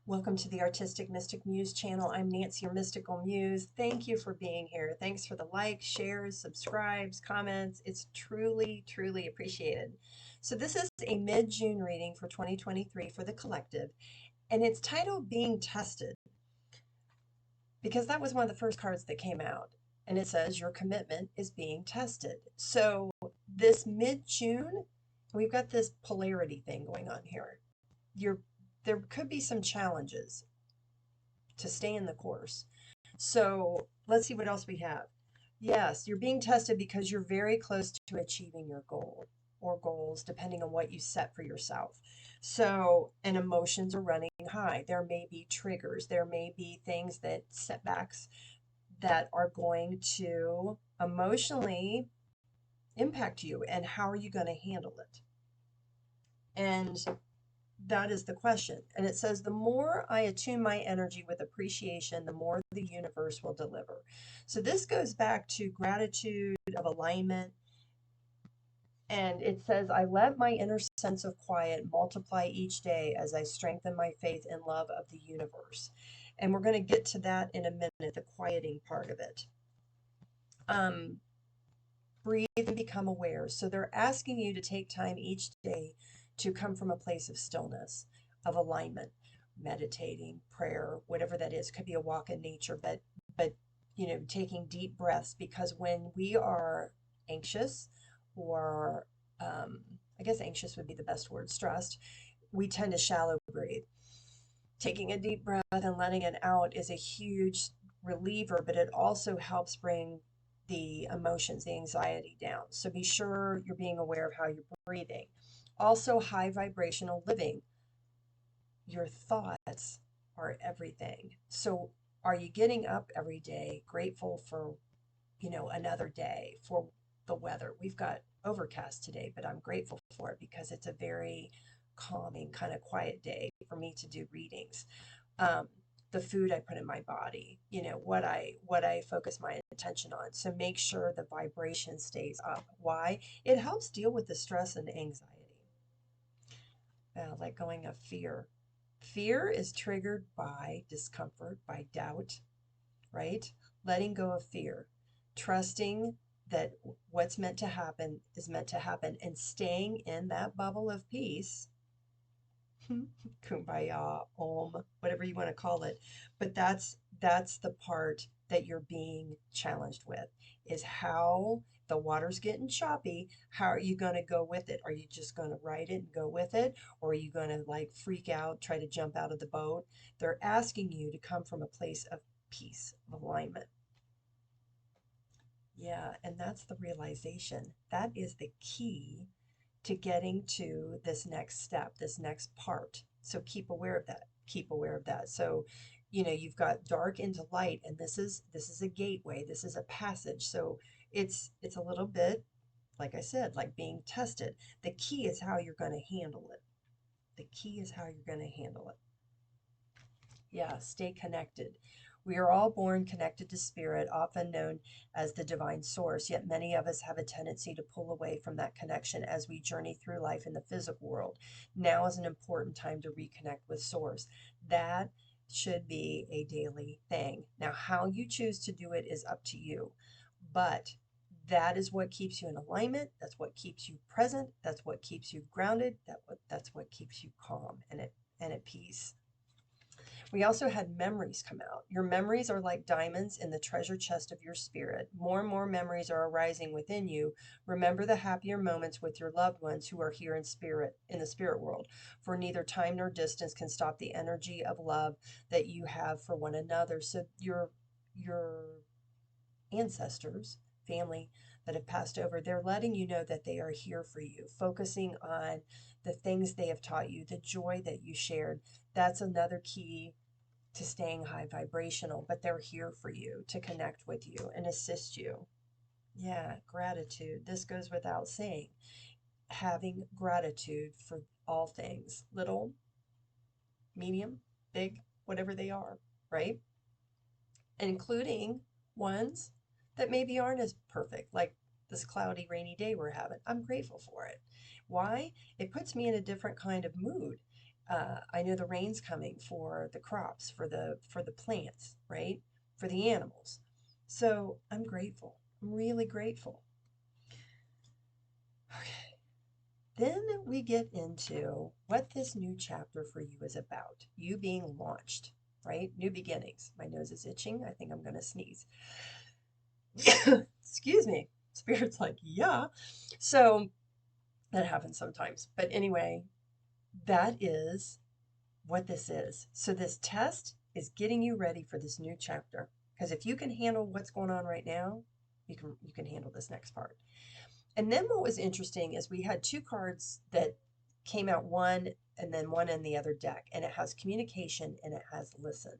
Welcome to the Artistic Mystic Muse channel. I'm Nancy, your mystical muse. Thank you for being here. Thanks for the likes, shares, subscribes, comments. It's truly, truly appreciated. So this is a mid-June reading for 2023 for the collective, and it's titled Being Tested because that was one of the first cards that came out. And it says your commitment is being tested. So this mid-June, we've got this polarity thing going on here. There could be some challenges to stay in the course. So let's see what else we have. Yes, you're being tested because you're very close to achieving your goal or goals, depending on what you set for yourself. So, and emotions are running high. There may be triggers, there may be things that setbacks that are going to emotionally impact you. And how are you going to handle it? And that is the question. And it says, the more I attune my energy with appreciation, the more the universe will deliver. So this goes back to gratitude, of alignment. And it says, I let my inner sense of quiet multiply each day as I strengthen my faith and love of the universe. And we're going to get to that in a minute, the quieting part of it. Breathe and become aware. So they're asking you to take time each day to come from a place of stillness, of alignment, meditating, prayer, whatever that is. Could be a walk in nature, but taking deep breaths, because when we are anxious, or I guess anxious would be the best word, stressed, we tend to shallow breathe. Taking a deep breath and letting it out is a huge reliever, but it also helps bring the emotions, the anxiety down. So be sure you're being aware of how you're breathing. Also, high vibrational living. Your thoughts are everything. So are you getting up every day grateful for, another day, for the weather? We've got overcast today, but I'm grateful for it because it's a very calming, kind of quiet day for me to do readings. The food I put in my body, what I focus my attention on. So make sure the vibration stays up. Why? It helps deal with the stress and anxiety. Let going of fear. Fear is triggered by discomfort, by doubt, right? Letting go of fear, trusting that what's meant to happen is meant to happen, and staying in that bubble of peace. Kumbaya, om, whatever you want to call it. But that's the part that you're being challenged with, is how the water's getting choppy. How are you going to go with it? Are you just going to ride it and go with it? Or are you going to freak out, try to jump out of the boat? They're asking you to come from a place of peace, of alignment. Yeah, and that's the realization. That is the key to getting to this next step, this next part. So keep aware of that. Keep aware of that. So, you've got dark into light, and this is a gateway. This is a passage. So it's a little bit, like I said, like being tested. The key is how you're going to handle it. The key is how you're going to handle it. Yeah, stay connected. We are all born connected to spirit, often known as the divine source, yet many of us have a tendency to pull away from that connection as we journey through life in the physical world. Now is an important time to reconnect with source. That should be a daily thing. Now, how you choose to do it is up to you, but that is what keeps you in alignment. That's what keeps you present. That's what keeps you grounded. That's what keeps you calm and at peace. We also had memories come out. Your memories are like diamonds in the treasure chest of your spirit. More and more memories are arising within you. Remember the happier moments with your loved ones who are here in spirit, in the spirit world, for neither time nor distance can stop the energy of love that you have for one another. So your ancestors, family that have passed over, they're letting you know that they are here for you, focusing on the things they have taught you, the joy that you shared. That's another key to staying high vibrational, but they're here for you to connect with you and assist you. Yeah, gratitude. This goes without saying. Having gratitude for all things, little, medium, big, whatever they are, right? Including ones that maybe aren't as perfect, like this cloudy, rainy day we're having. I'm grateful for it. Why? It puts me in a different kind of mood. I know the rain's coming for the crops, for the plants, right? For the animals. So I'm grateful. I'm really grateful. Okay. Then we get into what this new chapter for you is about. You being launched, right? New beginnings. My nose is itching. I think I'm going to sneeze. Excuse me. Spirit's like, yeah. So that happens sometimes. But anyway, that is what this is. So this test is getting you ready for this new chapter. Because if you can handle what's going on right now, you can handle this next part. And then what was interesting is we had two cards that came out, one and then one in the other deck, and it has communication and it has listen.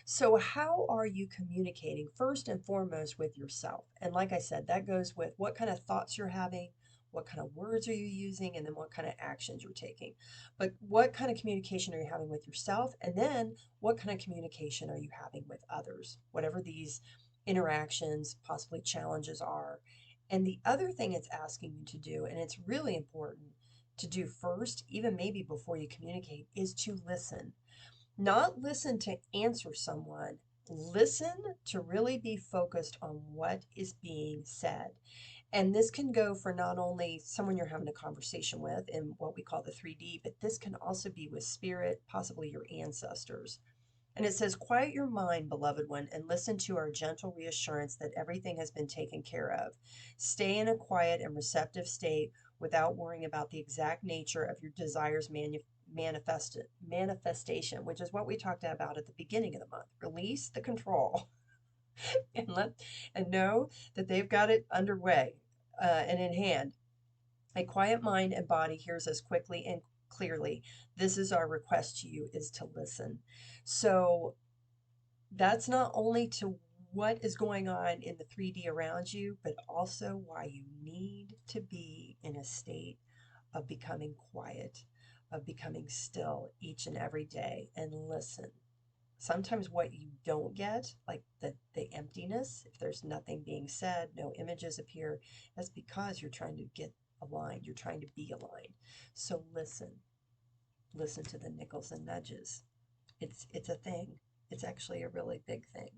So how are you communicating first and foremost with yourself? And like I said, that goes with what kind of thoughts you're having, what kind of words are you using, and then what kind of actions you're taking. But what kind of communication are you having with yourself? And then what kind of communication are you having with others? Whatever these interactions, possibly challenges are. And the other thing it's asking you to do, and it's really important to do first, even maybe before you communicate, is to listen. Not listen to answer someone, listen to really be focused on what is being said. And this can go for not only someone you're having a conversation with in what we call the 3D, but this can also be with spirit, possibly your ancestors. And it says, quiet your mind, beloved one, and listen to our gentle reassurance that everything has been taken care of. Stay in a quiet and receptive state without worrying about the exact nature of your desires manifestation, which is what we talked about at the beginning of the month. Release the control and know that they've got it underway and in hand. A quiet mind and body hears us quickly and clearly. This is our request to you, is to listen. So that's not only to what is going on in the 3D around you, but also why you need to be in a state of becoming quiet, of becoming still each and every day and listen. Sometimes what you don't get, like the emptiness, if there's nothing being said, no images appear, that's because you're trying to get aligned. You're trying to be aligned. So listen. Listen to the nickels and nudges. It's a thing. It's actually a really big thing.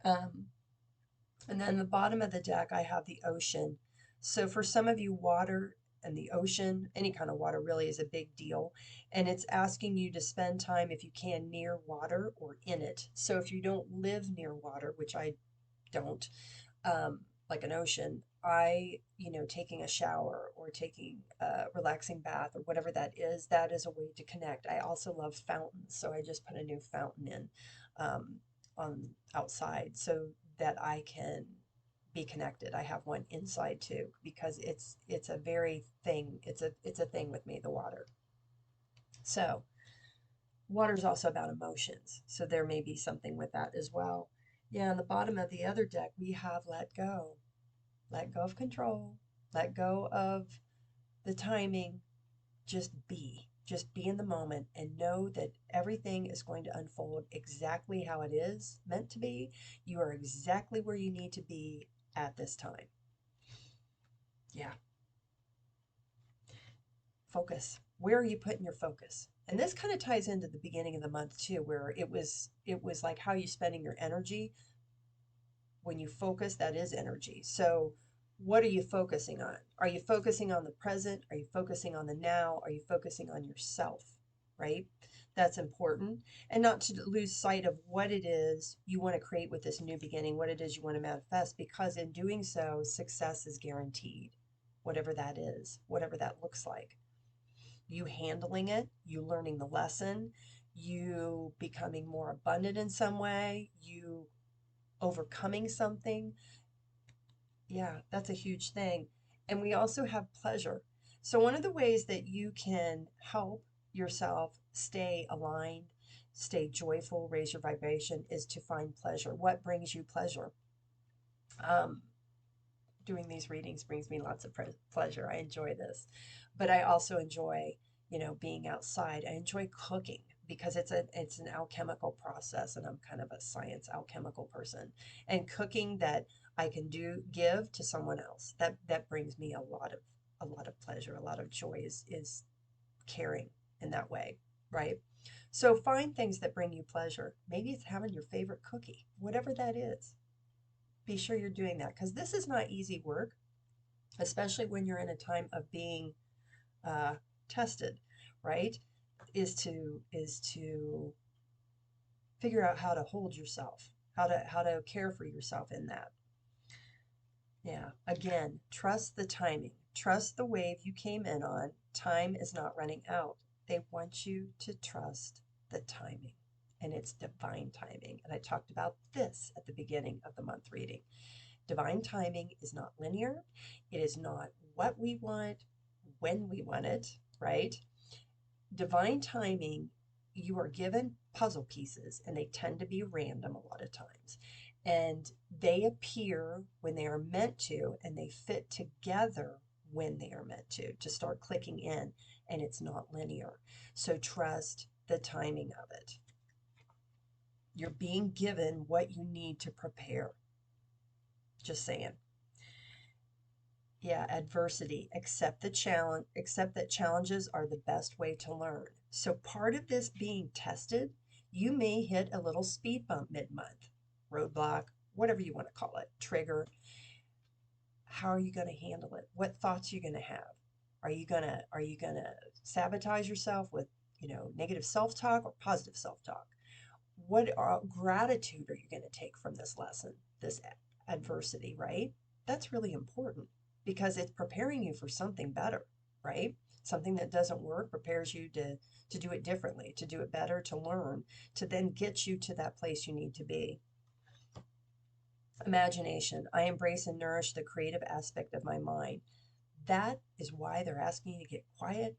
And then the bottom of the deck, I have the ocean. So for some of you, water and the ocean, any kind of water really is a big deal. And it's asking you to spend time, if you can, near water or in it. So if you don't live near water, which I don't, like an ocean, taking a shower or taking a relaxing bath or whatever that is a way to connect. I also love fountains. So I just put a new fountain in on outside so that I can be connected. I have one inside too because it's a very thing. It's a thing with me, the water. So water's also about emotions. So there may be something with that as well. Yeah, on the bottom of the other deck, we have let go. Let go of control. Let go of the timing. Just be. Just be in the moment and know that everything is going to unfold exactly how it is meant to be. You are exactly where you need to be at this time. Yeah. Focus. Where are you putting your focus? And this kind of ties into the beginning of the month too, where it was like how you spending your energy. When you focus, that is energy. So what are you focusing on? Are you focusing on the present? Are you focusing on the now? Are you focusing on yourself? Right? That's important. And not to lose sight of what it is you want to create with this new beginning, what it is you want to manifest, because in doing so, success is guaranteed, whatever that is, whatever that looks like. You handling it, you learning the lesson, you becoming more abundant in some way, you overcoming something. Yeah, that's a huge thing. And we also have pleasure. So one of the ways that you can help yourself stay aligned, stay joyful, raise your vibration is to find pleasure. What brings you pleasure? Doing these readings brings me lots of pleasure. I enjoy this. But I also enjoy, being outside. I enjoy cooking because it's an alchemical process, and I'm kind of a science alchemical person. And cooking that I can give to someone else, that brings me a lot of pleasure, a lot of joy is caring in that way. right? So find things that bring you pleasure. Maybe it's having your favorite cookie, whatever that is. Be sure you're doing that because this is not easy work, especially when you're in a time of being uh, tested, right? Is to figure out how to hold yourself, how to care for yourself in that. Yeah. Again, trust the timing. Trust the wave you came in on. Time is not running out. They want you to trust the timing, and it's divine timing. And I talked about this at the beginning of the month reading. Divine timing is not linear. It is not what we want when we want it, right? Divine timing, you are given puzzle pieces and they tend to be random a lot of times. And they appear when they are meant to, and they fit together when they are meant to start clicking in, and it's not linear. So trust the timing of it. You're being given what you need to prepare. Just saying. Yeah, adversity. Accept the challenge, accept that challenges are the best way to learn. So part of this being tested, you may hit a little speed bump mid-month, roadblock, whatever you want to call it, trigger. How are you going to handle it? What thoughts are you going to have? Are you gonna sabotage yourself with, negative self-talk or positive self-talk? Gratitude are you going to take from this lesson, this adversity, right? That's really important because it's preparing you for something better, right? Something that doesn't work prepares you to do it differently, to do it better, to learn, to then get you to that place you need to be. Imagination. I embrace and nourish the creative aspect of my mind. That is why they're asking you to get quiet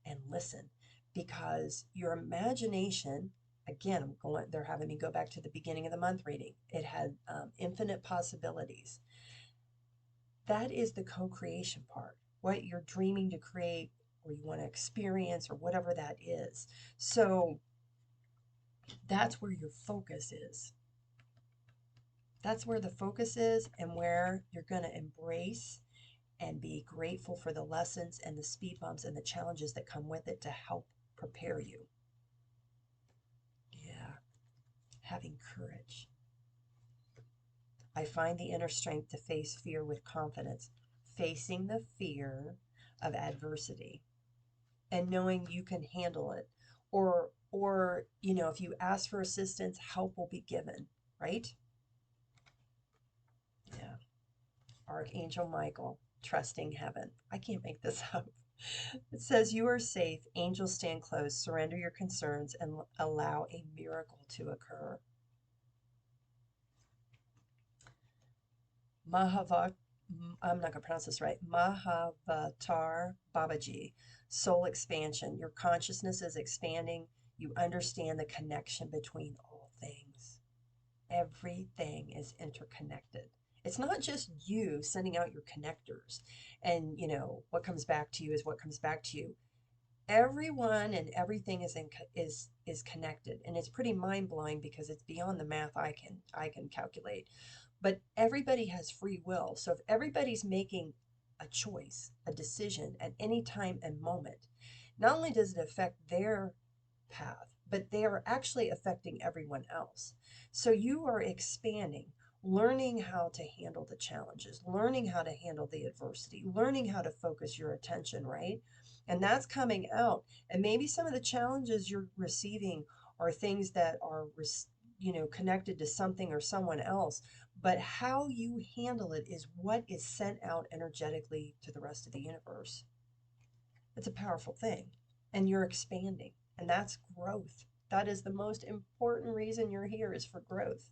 and listen, because your imagination, again, they're having me go back to the beginning of the month reading. It had infinite possibilities. That is the co-creation part, what you're dreaming to create or you want to experience or whatever that is. So that's where your focus is. That's where the focus is, and where you're going to embrace and be grateful for the lessons and the speed bumps and the challenges that come with it to help prepare you. Yeah, having courage. I find the inner strength to face fear with confidence, facing the fear of adversity and knowing you can handle it. Or if you ask for assistance, help will be given, right? Yeah. Archangel Michael, trusting heaven. I can't make this up. It says, you are safe. Angels stand close. Surrender your concerns and allow a miracle to occur. Mahavatar, I'm not going to pronounce this right. Mahavatar Babaji, soul expansion. Your consciousness is expanding. You understand the connection between all things. Everything is interconnected. It's not just you sending out your connectors and, what comes back to you is what comes back to you. Everyone and everything is connected, and it's pretty mind-blowing because it's beyond the math I can calculate. But everybody has free will. So if everybody's making a choice, a decision at any time and moment, not only does it affect their path, but they are actually affecting everyone else. So you are expanding, learning how to handle the challenges, learning how to handle the adversity, learning how to focus your attention, right? And that's coming out. And maybe some of the challenges you're receiving are things that are, connected to something or someone else. But how you handle it is what is sent out energetically to the rest of the universe. It's a powerful thing. And you're expanding. And that's growth. That is the most important reason you're here, is for growth.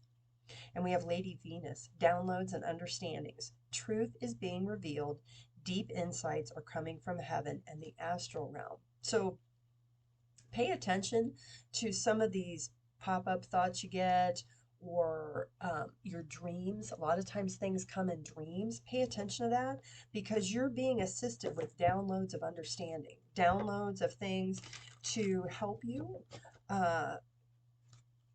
And we have Lady Venus, downloads and understandings. Truth is being revealed. Deep insights are coming from heaven and the astral realm. So pay attention to some of these pop-up thoughts you get, or your dreams. A lot of times things come in dreams. Pay attention to that, because you're being assisted with downloads of understanding, downloads of things to help you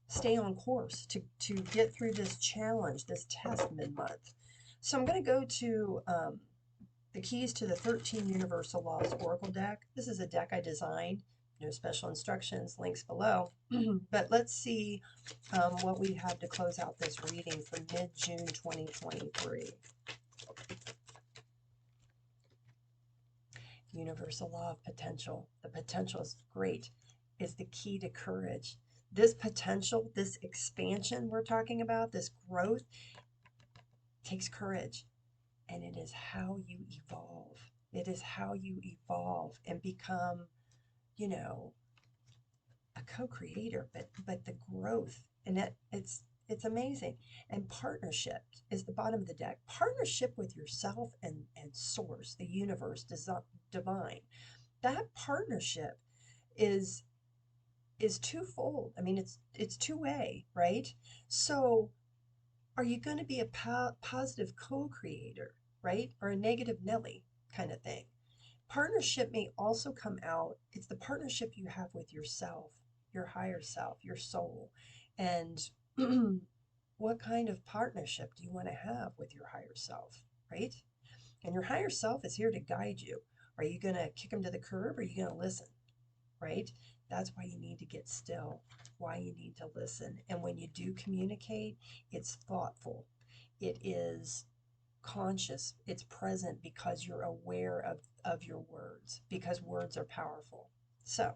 stay on course, to get through this challenge, this test mid-month. So I'm going to go to the Keys to the 13 Universal Laws Oracle deck. This is a deck I designed No special instructions, links below. But let's see what we have to close out this reading for mid-June 2023. Universal law of potential. The potential is great, is the key to courage. This potential, this expansion we're talking about, this growth, takes courage. And it is how you evolve. It is how you evolve and become, you know, a co-creator, but the growth, and it's amazing. And partnership is the bottom of the deck. Partnership with yourself and source, the universe, divine. That partnership is twofold. I mean, it's two-way, right? So are you going to be a positive co-creator, right? Or a negative Nelly kind of thing? Partnership may also come out, it's the partnership you have with yourself, your higher self, your soul. And what kind of partnership do you want to have with your higher self, right? And your higher self is here to guide you. Are you going to kick them to the curb, or are you going to listen, right? That's why you need to get still, why you need to listen. And when you do communicate, it's thoughtful. It is conscious. It's present because you're aware of your words, because words are powerful. So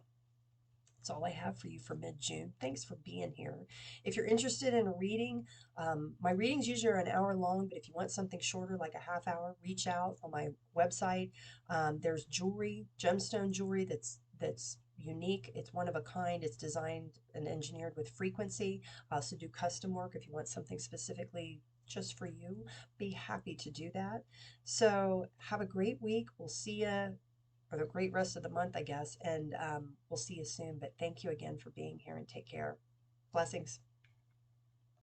that's all I have for you for mid-June. Thanks for being here. If you're interested in a reading, my readings usually are an hour long, but if you want something shorter, like a half hour, reach out on my website. There's jewelry, gemstone jewelry that's unique. It's one of a kind. It's designed and engineered with frequency. I also do custom work if you want something specifically just for you. Be happy to do that. So have a great week. We'll see you, or the great rest of the month, I guess, and we'll see you soon. But thank you again for being here, and take care. Blessings.